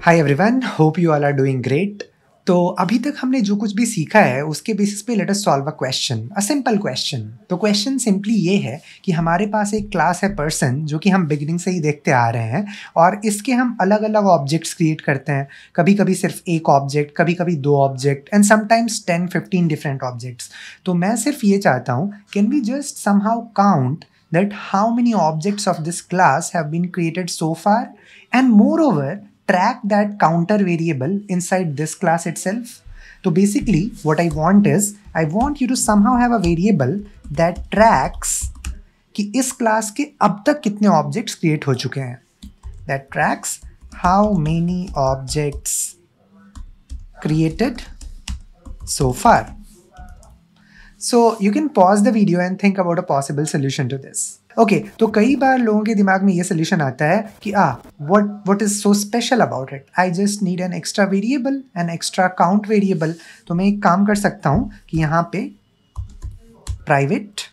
Hi everyone, hope you all are doing great. तो अभी तक हमने जो कुछ भी सीखा है उसके बेसिस पे let us solve a question, a simple question. तो क्वेश्चन सिंपली ये है कि हमारे पास एक क्लास है पर्सन, जो कि हम बिगिनिंग से ही देखते आ रहे हैं, और इसके हम अलग अलग ऑब्जेक्ट्स क्रिएट करते हैं। कभी कभी सिर्फ एक ऑब्जेक्ट, कभी कभी दो object, and sometimes 10-15 different objects. तो मैं सिर्फ ये चाहता हूँ, can we just somehow count that how many objects of this class have been created so far, and moreover track that counter variable inside this class itself. So basically what I want is, I want you to somehow have a variable that tracks कि इस class के अब तक कितने objects create हो चुके हैं, that tracks how many objects created so far. So you can pause the video and think about a possible solution to this. Okay, तो कई बार लोगों के दिमाग में ये सोल्यूशन आता है कि what is so special about it? I just need an extra variable, an extra count variable. तो मैं एक काम कर सकता हूँ कि यहाँ पे private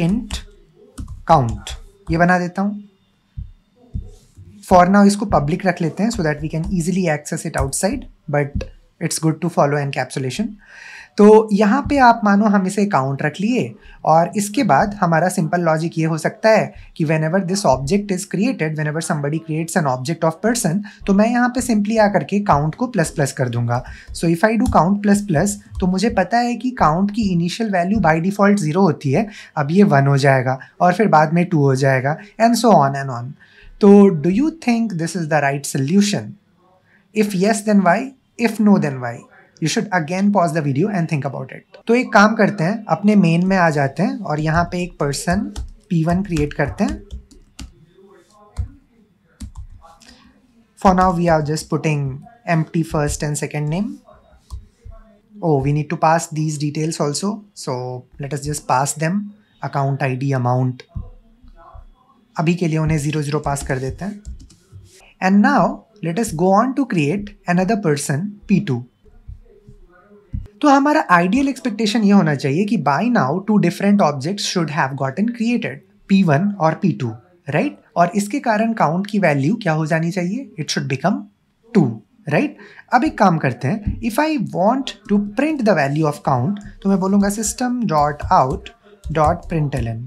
int count ये बना देता हूँ। For now इसको public रख लेते हैं so that we can easily access it outside, but it's good to follow encapsulation. तो यहाँ पे आप मानो हम इसे काउंट रख लिए, और इसके बाद हमारा सिंपल लॉजिक ये हो सकता है कि whenever this object is created, whenever somebody creates an object of person, तो मैं यहाँ पे सिंपली आकर के काउंट को प्लस प्लस कर दूंगा। So if I do count plus plus, तो मुझे पता है कि काउंट की इनिशियल वैल्यू बाय डिफ़ॉल्ट 0 होती है। अब ये 1 हो जाएगा और फिर बाद में 2 हो जाएगा, and so on and on. तो do you think this is the right solution? If yes then why, if no then why? You should again pause the video and think about it. तो एक काम करते हैं, अपने main में आ जाते हैं और यहाँ पे एक पर्सन P1 क्रिएट करते हैं। For now we are just putting empty first and second name. Oh, we need to pass these details also. So let us just pass them. Account ID, amount. अभी के लिए उन्हें 00 पास कर देते हैं। And now let us go on to create another person P2. तो हमारा ideal expectation ये होना चाहिए कि by now 2 different objects should have gotten created, P1 और P2, राइट? और इसके कारण काउंट की वैल्यू क्या हो जानी चाहिए? It should become 2, right? अब एक काम करते हैं, if I want to print the value of count, तो मैं बोलूँगा system.out.println।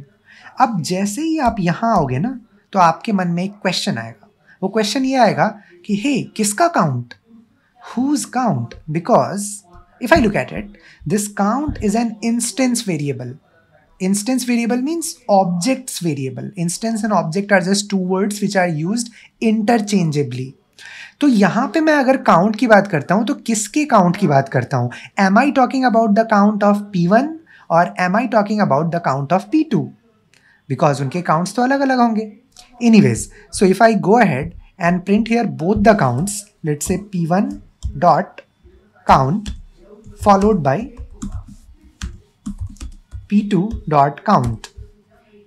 अब जैसे ही आप यहाँ आओगे ना, तो आपके मन में एक क्वेश्चन आएगा। वो क्वेश्चन ये आएगा कि हे, किसका count? Whose count? Because if I look at it, this count is an instance variable. Instance variable means objects variable. Instance and object are just two words which are used interchangeably. तो यहाँ पे मैं अगर count की बात करता हूँ, तो किसके count की बात करता हूँ? Am I talking about the count of P1 or am I talking about the count of P2? Because उनके counts तो अलग अलग होंगे. Anyways, so if I go ahead and print here both the counts, let's say P1 dot count followed by P2 dot count,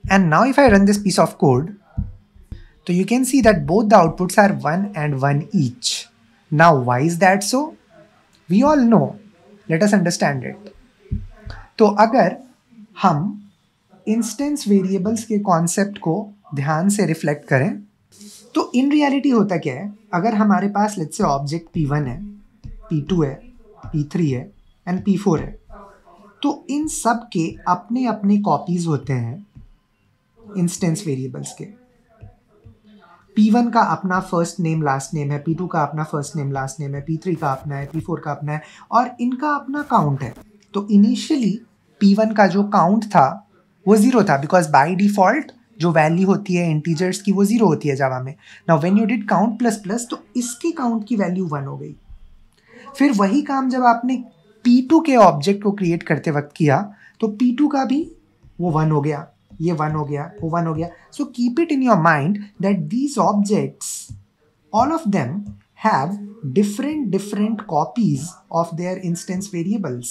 and now if I run this piece of code, so you can see that both the outputs are 1 and 1 each. Now why is that so? We all know. Let us understand it. तो अगर हम instance variables के concept को ध्यान से reflect करें, तो in reality होता क्या है, अगर हमारे पास लेट्स से ऑब्जेक्ट P1 है, P2 है, P3 है एंड P4 है, तो इन सब के अपने अपने कॉपीज होते हैं इंस्टेंस वेरिएबल्स के। P1 का अपना फर्स्ट नेम लास्ट नेम है, P2 का अपना फर्स्ट नेम लास्ट नेम है, P3 का अपना है, P4 का अपना है, और इनका अपना काउंट है। तो इनिशियली P1 का जो काउंट था वो 0 था, बिकॉज बाय डिफॉल्ट जो वैल्यू होती है इंटीजर्स की वो 0 होती है जावा में। Now when you did count plus plus, तो इसके काउंट की वैल्यू 1 हो गई। फिर वही काम जब आपने P2 के ऑब्जेक्ट को क्रिएट करते वक्त किया, तो P2 का भी वो 1 हो गया, ये 1 हो गया, वो 1 हो गया। So keep it in your mind that these objects, all of them have different copies of their instance variables,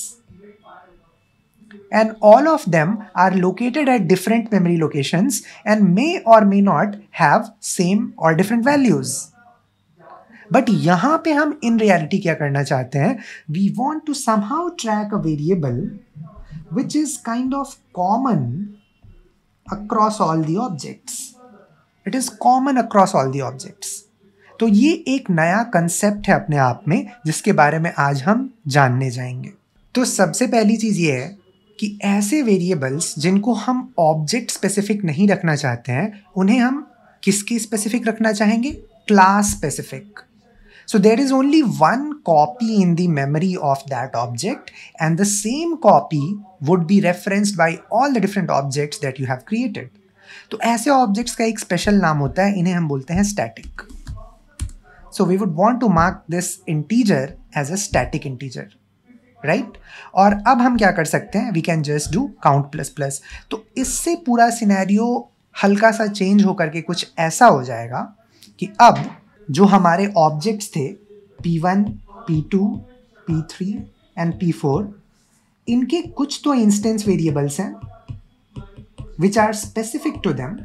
and all of them are located at different memory locations and may or may not have same or different values. But यहाँ पे हम in reality क्या करना चाहते हैं? We want to somehow track a variable which is kind of common across all the objects. It is common across all the objects. तो ये एक नया कंसेप्ट है अपने आप में, जिसके बारे में आज हम जानने जाएंगे। तो सबसे पहली चीज़ ये है कि ऐसे वेरिएबल्स जिनको हम ऑब्जेक्ट स्पेसिफिक नहीं रखना चाहते हैं, उन्हें हम किसकी स्पेसिफिक रखना चाहेंगे? Class specific. So there is only one copy in the memory of that object, and the same copy would be referenced by all the different objects that you have created. तो ऐसे objects का एक special नाम होता है, इन्हें हम बोलते हैं static. So we would want to mark this integer as a static integer, right? और अब हम क्या कर सकते हैं? We can just do count plus plus. तो इससे पूरा सिनेरियो हल्का सा चेंज होकर के कुछ ऐसा हो जाएगा कि अब जो हमारे ऑब्जेक्ट्स थे P1, P2, P3 and P4, इनके कुछ तो इंस्टेंस वेरिएबल्स हैं which are specific to them,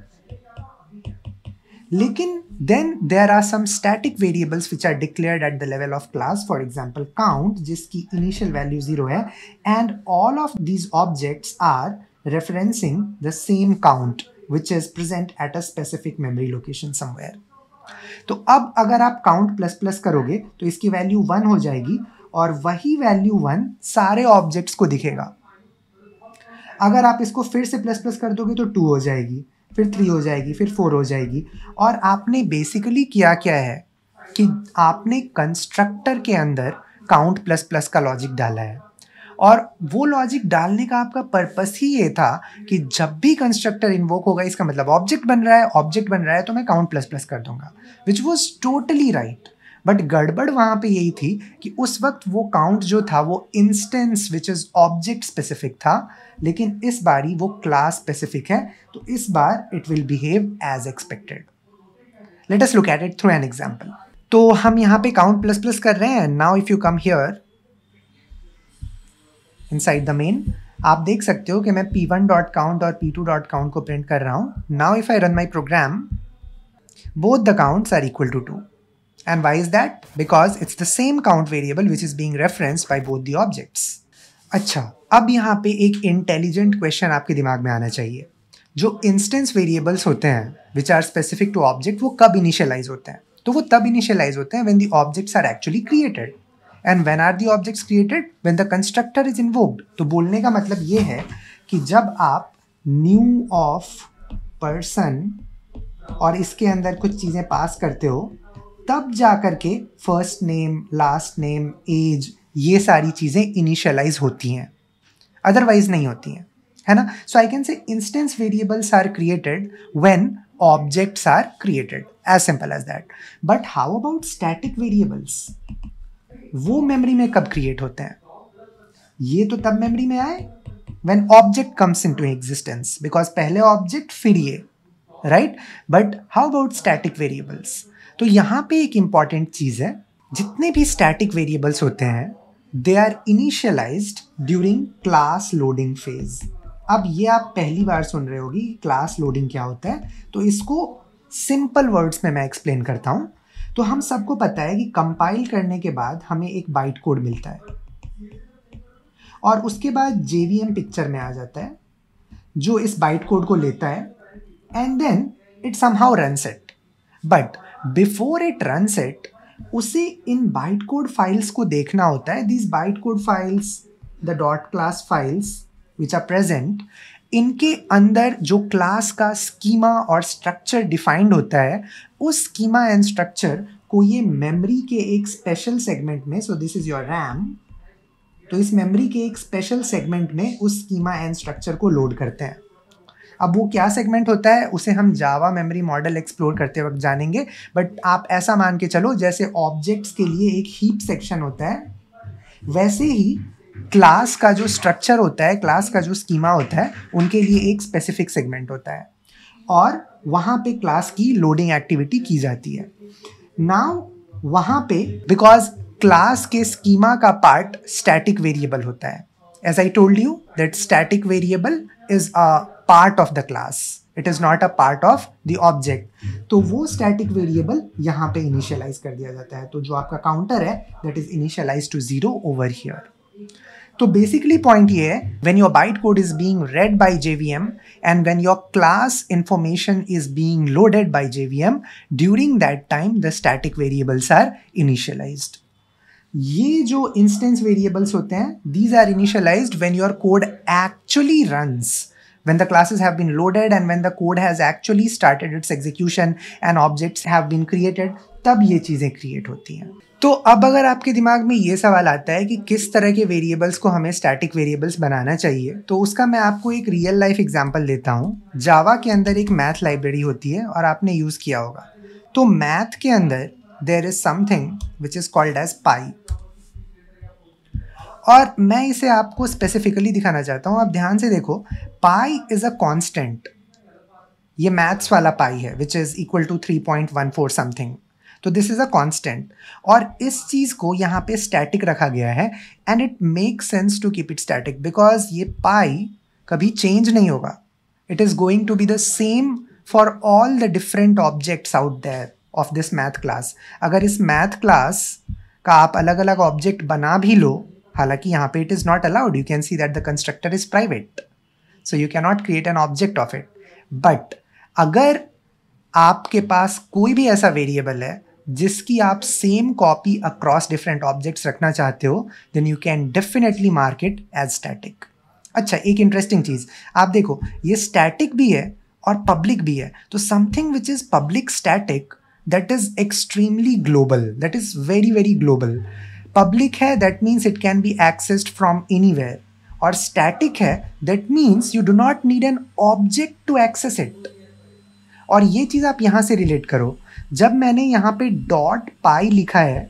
लेकिन then there are some static variables which are declared at the level of class, for example count, जिसकी इनिशियल वैल्यू 0 है, and all of these objects are referencing the same count which is present at a specific memory location somewhere. तो अब अगर आप count plus plus करोगे तो इसकी value 1 हो जाएगी, और वही वैल्यू 1 सारे ऑब्जेक्ट्स को दिखेगा। अगर आप इसको फिर से प्लस प्लस कर दोगे तो 2 हो जाएगी, फिर 3 हो जाएगी, फिर 4 हो जाएगी। और आपने बेसिकली किया क्या है कि आपने कंस्ट्रक्टर के अंदर काउंट प्लस प्लस का लॉजिक डाला है, और वो लॉजिक डालने का आपका पर्पस ही ये था कि जब भी कंस्ट्रक्टर इन्वोक होगा, इसका मतलब ऑब्जेक्ट बन रहा है तो मैं काउंट प्लस प्लस कर दूंगा, which was totally right. But गड़बड़ वहाँ पे यही थी कि उस वक्त वो काउंट जो था वो instance which is object specific था, लेकिन इस बारी वो क्लास स्पेसिफिक है, तो इस बार it will behave as expected. Let us look at it through an example. तो हम यहाँ पे काउंट प्लस प्लस कर रहे हैं। Now if you come here inside the main, आप देख सकते हो कि मैं p1.count और p2.count को प्रिंट कर रहा हूँ। Now if I run my programme, both the counts are equal to 2. And why is that? Because it's the same count variable which is being referenced by both the objects. अच्छा, अब यहाँ पे एक intelligent question आपके दिमाग में आना चाहिए। जो instance variables होते हैं which are specific to object, वो कब initialize होते हैं? तो वो तब initialize होते हैं when the objects are actually created. And when are the objects created? When the constructor is invoked. तो बोलने का मतलब ये है कि जब आप new of person और इसके अंदर कुछ चीज़ें पास करते हो, तब जा कर के first name, last name, age, ये सारी चीज़ें इनिशियलाइज होती हैं, अदरवाइज नहीं होती हैं, है ना? So I can say instance variables are created when objects are created, as simple as that. But how about static variables? वो मेमोरी में कब क्रिएट होते हैं? ये तो तब मेमोरी में आए when object comes into existence, because पहले ऑब्जेक्ट फिर ये, right? But how about static variables? तो यहाँ पे एक इंपॉर्टेंट चीज़ है, जितने भी स्टैटिक वेरिएबल्स होते हैं they are initialised during class loading phase. अब ये आप पहली बार सुन रहे होगी क्लास लोडिंग क्या होता है, तो इसको सिंपल वर्ड्स में मैं एक्सप्लेन करता हूँ। तो हम सबको पता है कि कंपाइल करने के बाद हमें एक बाइट कोड मिलता है, और उसके बाद JVM पिक्चर में आ जाता है जो इस बाइट कोड को लेता है, and then it somehow runs it. But before it runs it, उसे इन bytecode files को देखना होता है। These bytecode files, the dot class files which are present, इनके अंदर जो क्लास का स्कीमा और स्ट्रक्चर डिफाइंड होता है, उस स्कीमा एंड स्ट्रक्चर को ये मेमोरी के एक स्पेशल सेगमेंट में, so this is your RAM, तो इस मेमोरी के एक स्पेशल सेगमेंट में उस स्कीमा एंड स्ट्रक्चर को लोड करते हैं। अब वो क्या सेगमेंट होता है उसे हम जावा मेमोरी मॉडल एक्सप्लोर करते वक्त जानेंगे, बट आप ऐसा मान के चलो जैसे ऑब्जेक्ट्स के लिए एक हीप सेक्शन होता है, वैसे ही क्लास का जो स्ट्रक्चर होता है, क्लास का जो स्कीमा होता है, उनके लिए एक स्पेसिफिक सेगमेंट होता है, और वहाँ पे क्लास की लोडिंग एक्टिविटी की जाती है। नाउ वहाँ पे बिकॉज क्लास के स्कीमा का पार्ट स्टैटिक वेरिएबल होता है, as I told you that static variable is a part of the class, it is not a part of the object. तो वो स्टैटिक वेरिएबल यहाँ पे इनिशियलाइज कर दिया जाता है। तो जो आपका काउंटर है that is initialise to 0 over here. तो बेसिकली पॉइंट ये है, when your byte code is being read by JVM and when your class information is being loaded by JVM, during that time the static variables are initialised. ये जो instance variables होते हैं, these are initialized when your code actually runs, when the classes have been loaded and when the code has actually started its execution and objects have been created, तब ये चीज़ें create होती हैं. तो अब अगर आपके दिमाग में ये सवाल आता है कि किस तरह के वेरिएबल्स को हमें स्टैटिक वेरिएबल्स बनाना चाहिए, तो उसका मैं आपको एक रियल लाइफ एग्जांपल देता हूँ. जावा के अंदर एक मैथ लाइब्रेरी होती है और आपने यूज़ किया होगा. तो मैथ के अंदर there is something which is called as pi, और मैं इसे आपको स्पेसिफिकली दिखाना चाहता हूँ. आप ध्यान से देखो, पाई इज अ कांस्टेंट. ये मैथ्स वाला पाई है which is equal to 3.14 something. तो दिस इज़ अ कांस्टेंट, और इस चीज़ को यहाँ पे स्टैटिक रखा गया है. And it make sense to keep it static because ये पाई कभी चेंज नहीं होगा. It is going to be the same for all the different objects out there of this math class. अगर इस मैथ क्लास का आप अलग अलग ऑब्जेक्ट बना भी लो, हालांकि यहाँ पे it is not allowed, you can see that the constructor is private, so you can not create an object of it. But अगर आपके पास कोई भी ऐसा वेरिएबल है जिसकी आप same copy across different objects रखना चाहते हो, then you can definitely mark it as static. अच्छा, एक इंटरेस्टिंग चीज़ आप देखो, ये स्टैटिक भी है और पब्लिक भी है. तो something which is public static, that is extremely global, that is very very global. Public है, that means it can be accessed from anywhere, और स्टैटिक है, that means you do not need an object to access it. और ये चीज़ आप यहाँ से relate करो. जब मैंने यहाँ पे डॉट पाई लिखा है,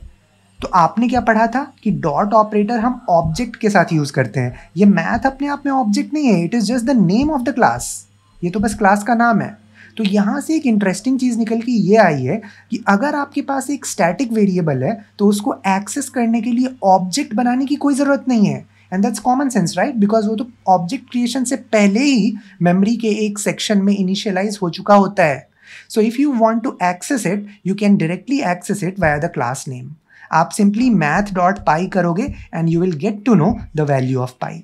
तो आपने क्या पढ़ा था कि डॉट ऑपरेटर हम ऑब्जेक्ट के साथ यूज़ करते हैं. ये मैथ अपने आप में ऑब्जेक्ट नहीं है, it is just the name of the class. ये तो बस क्लास का नाम है. तो यहाँ से एक इंटरेस्टिंग चीज़ निकल के ये आई है कि अगर आपके पास एक स्टैटिक वेरिएबल है, तो उसको एक्सेस करने के लिए ऑब्जेक्ट बनाने की कोई ज़रूरत नहीं है. And that's common sense, right? Because वो तो ऑब्जेक्ट क्रिएशन से पहले ही मेमोरी के एक सेक्शन में इनिशियलाइज हो चुका होता है. So if you want to access it, you can directly access it via the class name. आप simply math.py करोगे and you will get to know the value of pi.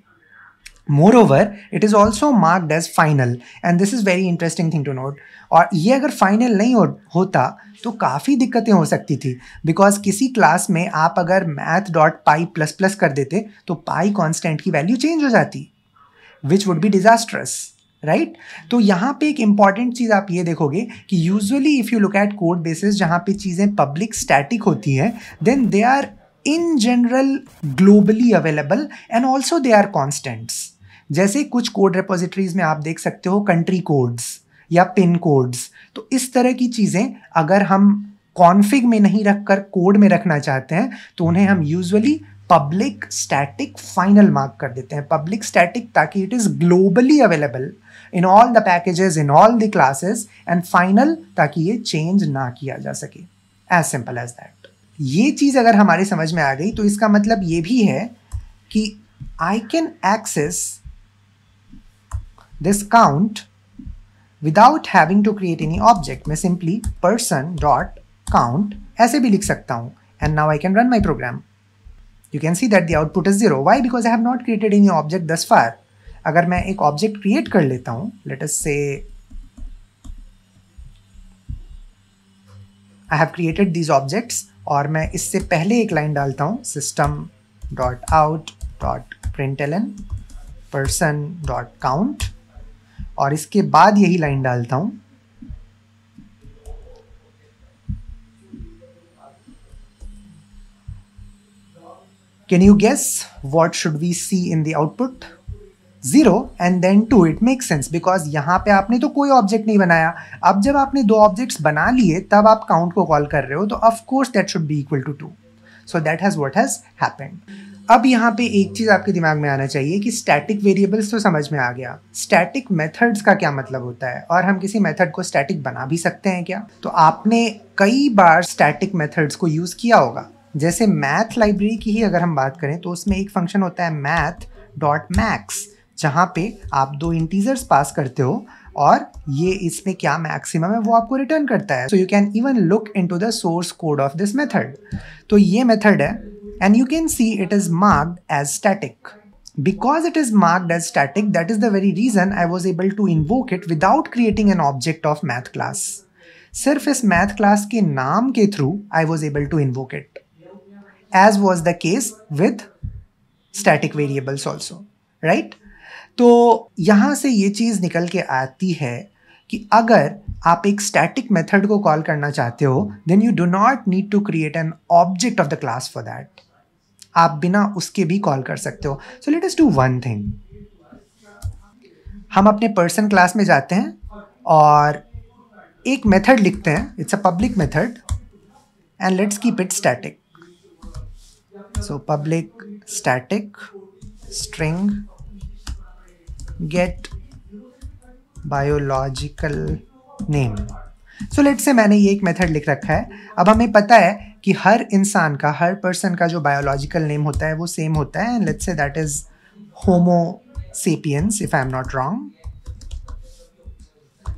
Moreover, it is also marked as final, and this is very interesting thing to note. और ये अगर final नहीं होता तो काफ़ी दिक्कतें हो सकती थी, बिकॉज किसी क्लास में आप अगर math.py++ कर देते तो पाई कांस्टेंट की वैल्यू चेंज हो जाती, which would be disastrous, right? तो यहाँ पे एक इंपॉर्टेंट चीज़ आप ये देखोगे कि usually if you look at code basis जहाँ पे चीज़ें पब्लिक स्टैटिक होती हैं, then they are in general globally available and also they are constants. जैसे कुछ कोड रेपोजिटरीज में आप देख सकते हो कंट्री कोड्स या पिन कोड्स. तो इस तरह की चीज़ें अगर हम कॉन्फ़िग में नहीं रखकर कोड में रखना चाहते हैं, तो उन्हें हम usually public static final mark कर देते हैं. पब्लिक स्टैटिक ताकि it is globally available in all the packages, in all the classes, and final ताकि ये change ना किया जा सके. As simple as that. ये चीज़ अगर हमारे समझ में आ गई तो इसका मतलब ये भी है कि I can access this count without having to create any object. मैं simply person.count ऐसे भी लिख सकता हूँ, and now I can run my program. You can see that the output is 0. Why? Because I have not created any object thus far. अगर मैं एक object create कर लेता हूं, लेट अस से I have created these objects, और मैं इससे पहले एक लाइन डालता हूं, system.out.println person.count, और इसके बाद यही लाइन डालता हूं can you guess what should we see in the output? 0 and then 2. It makes sense because यहाँ पे आपने तो कोई ऑब्जेक्ट नहीं बनाया. अब जब आपने दो ऑब्जेक्ट्स बना लिए तब आप काउंट को कॉल कर रहे हो, तो of course that should be equal to 2. So that has what has happened. अब यहाँ पे एक चीज़ आपके दिमाग में आना चाहिए कि स्टैटिक वेरिएबल्स तो समझ में आ गया, स्टैटिक मेथड्स का क्या मतलब होता है, और हम किसी मेथड को स्टैटिक बना भी सकते हैं क्या? तो आपने कई बार स्टैटिक मेथड्स को यूज़ किया होगा. जैसे मैथ लाइब्रेरी की ही अगर हम बात करें तो उसमें एक फंक्शन होता है math.max, जहाँ पे आप दो इंटीजर्स पास करते हो और ये इसमें क्या मैक्सिमम है वो आपको रिटर्न करता है. So you can even look into the source code of this method. तो ये मेथड है and you can see it is marked as static. Because it is marked as static, that is the very reason I was able to invoke it without creating an object of math class. सिर्फ इस math class के नाम के through I was able to invoke it, as was the case with static variables also, right? तो यहाँ से ये चीज़ निकल के आती है कि अगर आप एक static method को कॉल करना चाहते हो, then you do not need to create an object of the class for that. आप बिना उसके भी कॉल कर सकते हो. So let us do one thing. हम अपने पर्सन क्लास में जाते हैं और एक मेथड लिखते हैं. It's a public method and let's keep it static. So public static string get biological name. So let's say मैंने ये एक मेथड लिख रखा है. अब हमें पता है कि हर इंसान का, हर पर्सन का जो बायोलॉजिकल नेम होता है वो सेम होता है. And let's say that is homo sapiens if I am not wrong.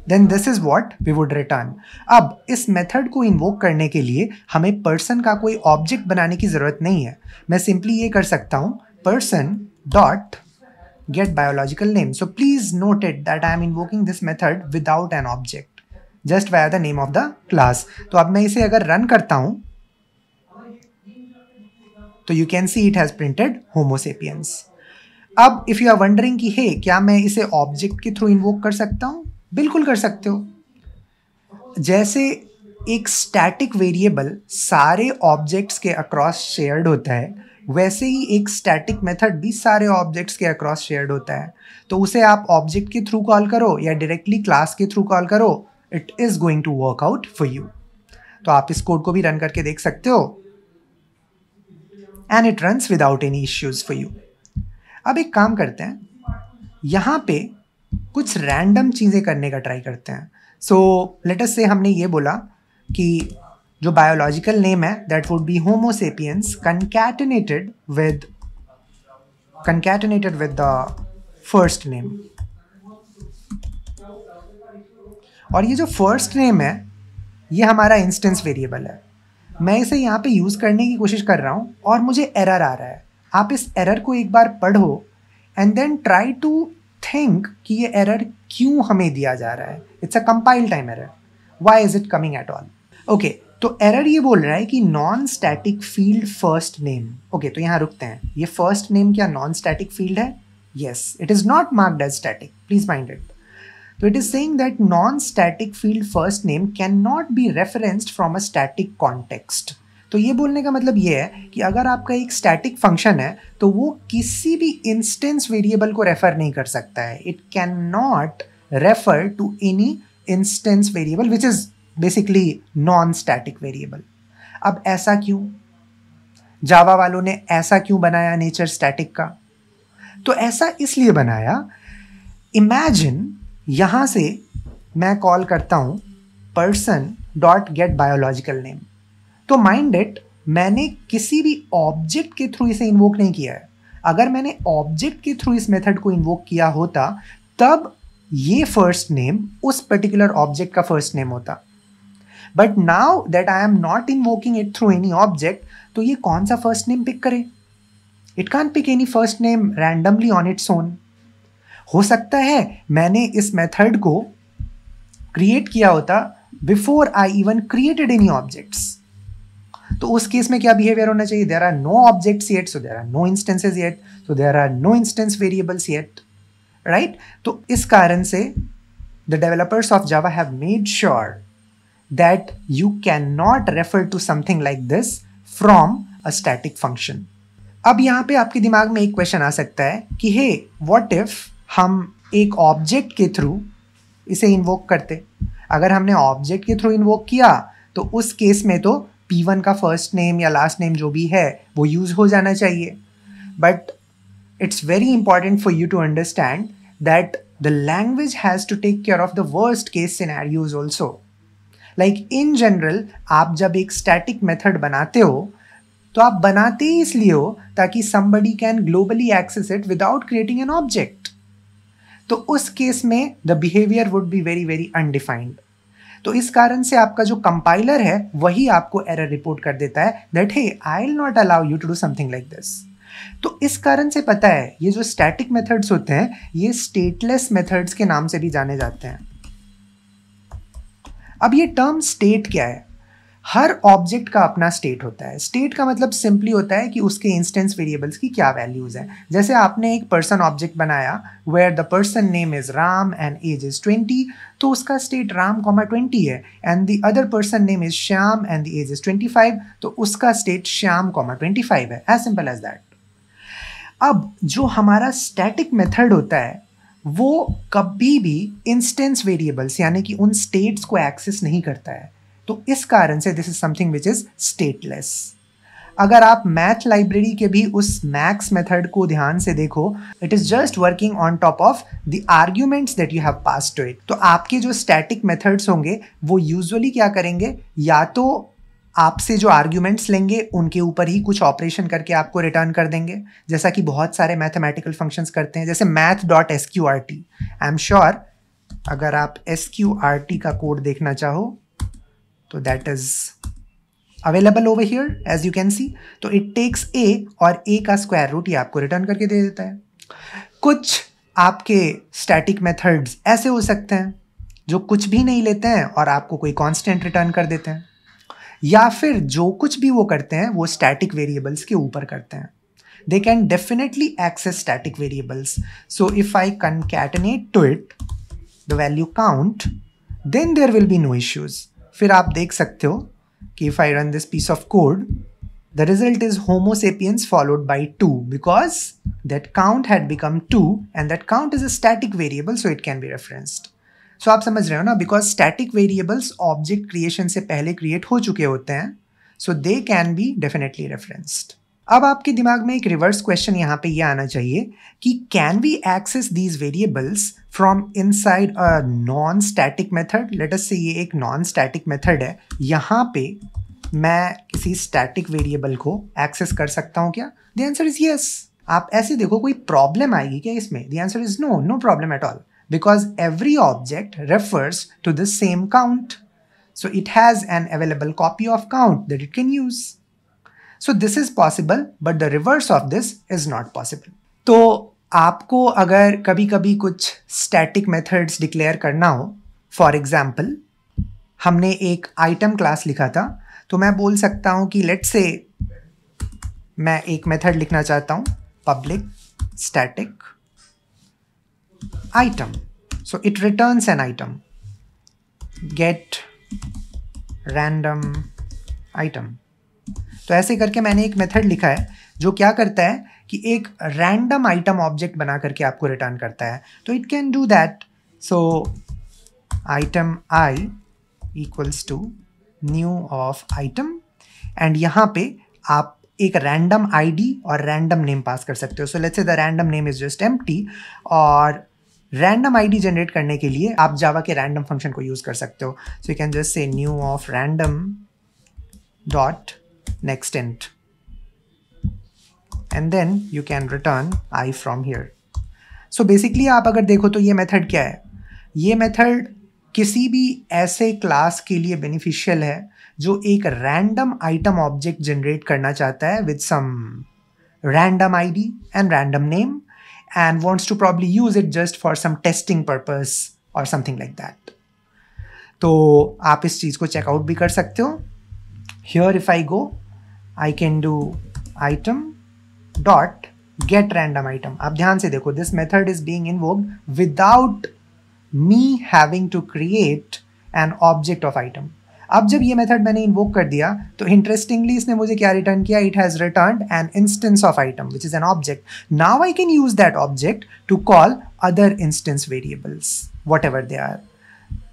Then this is what we would return. अब इस मेथड को इन्वोक करने के लिए हमें पर्सन का कोई ऑब्जेक्ट बनाने की ज़रूरत नहीं है. मैं सिंपली ये कर सकता हूँ person dot gate biological name. So please note it that I M invoking this method without an object, just via the name of the class. तो अब मैं इसे अगर रन करता हूँ तो you can see it has printed homo sapiens. अब if you are wondering कि हे क्या मैं इसे ऑब्जेक्ट के थ्रू इन्वोक कर सकता हूँ, बिल्कुल कर सकते हो. जैसे एक स्टैटिक वेरिएबल सारे ऑब्जेक्ट्स के अक्रॉस शेयर्ड होता है, वैसे ही एक स्टैटिक मेथड भी सारे ऑब्जेक्ट्स के अक्रॉस शेयर्ड होता है. तो उसे आप ऑब्जेक्ट के थ्रू कॉल करो या डायरेक्टली क्लास के थ्रू कॉल करो, it is going to work out for you. तो आप इस कोड को भी रन करके देख सकते हो and it runs without any issues for you. अब एक काम करते हैं, यहाँ पे कुछ रैंडम चीज़ें करने का ट्राई करते हैं. सो लेट अस से हमने ये बोला कि जो बायोलॉजिकल नेम है that would be homo sapiens concatenated with the first name. और ये जो फर्स्ट नेम है ये हमारा इंस्टेंस वेरिएबल है. मैं इसे यहाँ पे यूज़ करने की कोशिश कर रहा हूँ और मुझे एरर आ रहा है. आप इस एरर को एक बार पढ़ो and then try to think कि ये एरर क्यों हमें दिया जा रहा है. It's a compile time error. Why is it coming at all? Okay, तो एरर ये बोल रहा है कि non static field first name. Okay, तो यहाँ रुकते हैं. ये फर्स्ट नेम क्या नॉन स्टैटिक फील्ड है? Yes, it is not marked as static. Please mind it. So it is saying that non-static field first name cannot be referenced from a static context. तो ये बोलने का मतलब ये है कि अगर आपका एक स्टैटिक फंक्शन है तो वो किसी भी इंस्टेंस वेरिएबल को रेफर नहीं कर सकता है. It can not refer to any instance variable which is basically non static variable. अब ऐसा क्यों? जावा वालों ने ऐसा क्यों बनाया नेचर स्टैटिक का? तो ऐसा इसलिए बनाया, इमेजिन यहाँ से मैं कॉल करता हूँ person dot gate biological name. तो माइंड इट, मैंने किसी भी ऑब्जेक्ट के थ्रू इसे इन्वोक नहीं किया है. अगर मैंने ऑब्जेक्ट के थ्रू इस मेथड को इन्वोक किया होता तब ये फर्स्ट नेम उस पर्टिकुलर ऑब्जेक्ट का फर्स्ट नेम होता. But now that I am not invoking it through any object, तो ये कौन सा फर्स्ट नेम पिक करे? It can't pick any first name randomly on its own. हो सकता है मैंने इस मेथड को क्रिएट किया होता before I even created any objects. तो उस केस में क्या बिहेवियर होना चाहिए? There are no objects yet, so there are no instances yet, so there are no instance variables yet, right? तो इस कारण से the developers of Java have made sure that you can not refer to something like this from a static function. अब यहाँ पे आपके दिमाग में एक क्वेश्चन आ सकता है कि हे व्हाट इफ हम एक ऑब्जेक्ट के थ्रू इसे इन्वोक करते? अगर हमने ऑब्जेक्ट के थ्रू इन्वोक किया तो उस केस में तो P1 का फर्स्ट नेम या लास्ट नेम जो भी है वो यूज़ हो जाना चाहिए. But it's very important for you to understand that the language has to take care of the worst case scenarios also. Like in general आप जब एक स्टैटिक मेथड बनाते हो तो आप बनाते ही इसलिए हो ताकि somebody can globally access it without creating an object. तो उस केस में the behaviour would be very very undefined. तो इस कारण से आपका जो कंपाइलर है वही आपको एरर रिपोर्ट कर देता है that hey I will not allow you to do something like this. तो इस कारण से पता है ये जो स्टैटिक मेथड्स होते हैं ये स्टेटलेस मेथड्स के नाम से भी जाने जाते हैं। अब ये टर्म स्टेट क्या है? हर ऑब्जेक्ट का अपना स्टेट होता है। स्टेट का मतलब सिंपली होता है कि उसके इंस्टेंस वेरिएबल्स की क्या वैल्यूज हैं। जैसे आपने एक पर्सन ऑब्जेक्ट बनाया where the person name is Ram and age is 20, तो उसका स्टेट राम 20 है, and the other person name is Shyam and the age is 25, तो उसका स्टेट श्याम 25 है। As simple as that. अब जो हमारा स्टैटिक मेथड होता है वो कभी भी इंस्टेंस वेरिएबल्स यानी कि उन स्टेट्स को एक्सेस नहीं करता है, तो इस कारण से this is something which is stateless. अगर आप मैथ लाइब्रेरी के भी उस मैक्स मेथड को ध्यान से देखो, it is just working on top of the arguments that you have passed to it. तो आपके जो स्टैटिक मेथड्स होंगे वो यूजुअली क्या करेंगे, या तो आपसे जो आर्ग्यूमेंट्स लेंगे उनके ऊपर ही कुछ ऑपरेशन करके आपको रिटर्न कर देंगे, जैसा कि बहुत सारे मैथमेटिकल फंक्शंस करते हैं, जैसे math.sqrt। आई एम श्योर अगर आप sqrt का कोड देखना चाहो तो that is available over here as you can see. तो इट टेक्स a और a का स्क्वायर रूट, ये आपको रिटर्न करके दे देता है। कुछ आपके स्टैटिक मेथड्स ऐसे हो सकते हैं जो कुछ भी नहीं लेते हैं और आपको कोई कांस्टेंट रिटर्न कर देते हैं, या फिर जो कुछ भी वो करते हैं वो स्टैटिक वेरिएबल्स के ऊपर करते हैं। They can definitely access static variables. So if I concatenate to it the value count, then there will be no issues. फिर आप देख सकते हो कि if I run this piece of code, the result is homo sapiens followed by 2 because that count had become 2 and that count is a static variable, so it can be referenced. सो आप समझ रहे हो ना, because static variables object creation से पहले create हो चुके होते हैं, so they can be definitely referenced. अब आपके दिमाग में एक रिवर्स क्वेश्चन यहाँ पे ये आना चाहिए कि can we access these variables from inside a non static method. Let us say ये एक नॉन स्टैटिक मेथड है, यहाँ पे मैं किसी स्टैटिक वेरिएबल को एक्सेस कर सकता हूँ क्या? The answer is yes. आप ऐसे देखो कोई प्रॉब्लम आएगी क्या इसमें? The answer is no, no problem at all, because every object refers to the same count. So it has an available copy of count that it can use. So this is possible, but the reverse of this is not possible. तो आपको अगर कभी कभी कुछ static methods declare करना हो, for example, हमने एक item class लिखा था, तो मैं बोल सकता हूँ कि let's say मैं एक method लिखना चाहता हूँ public static item, so it returns an item, get random item। तो ऐसे करके मैंने एक मेथड लिखा है जो क्या करता है कि एक रैंडम आइटम ऑब्जेक्ट बना करके आपको रिटर्न करता है। तो it can do that. So item I equals to new of item, and यहाँ पे आप एक रैंडम आईडी और रैंडम नेम पास कर सकते हो। So let's say the random name is just empty, और रैंडम आईडी जनरेट करने के लिए आप जावा के रैंडम फंक्शन को यूज कर सकते हो। So you can just say new of random dot next int, and then you can return I from here. So basically आप अगर देखो तो ये मेथड क्या है, ये मेथड किसी भी ऐसे क्लास के लिए बेनिफिशियल है जो एक रैंडम आइटम ऑब्जेक्ट जनरेट करना चाहता है with some random ID and random name, and wants to probably use it just for some testing purpose or something like that. तो आप इस चीज़ को चेकआउट भी कर सकते हो। Here if I go, I can do item dot get random item। आप ध्यान से देखो, this method is being invoked without me having to create an object of item। अब जब ये मेथड मैंने इन्वोक कर दिया तो इंटरेस्टिंगली इसने मुझे क्या रिटर्न किया, it has returned an instance of item which is an object. Now I can use that object to call other instance variables whatever they are.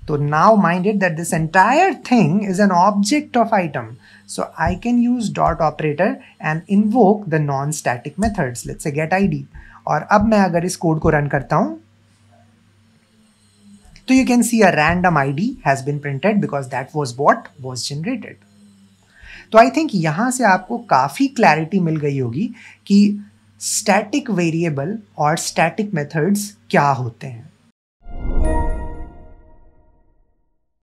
तो now mind it that this entire thing is an object of item, so I can use dot operator and invoke the non static methods, let's say get ID. और अब मैं अगर इस code को run करता हूँ तो you can see a random ID has been printed because that was what was generated। तो I think यहाँ से आपको काफ़ी क्लैरिटी मिल गई होगी कि स्टैटिक वेरिएबल और स्टैटिक मेथड्स क्या होते हैं।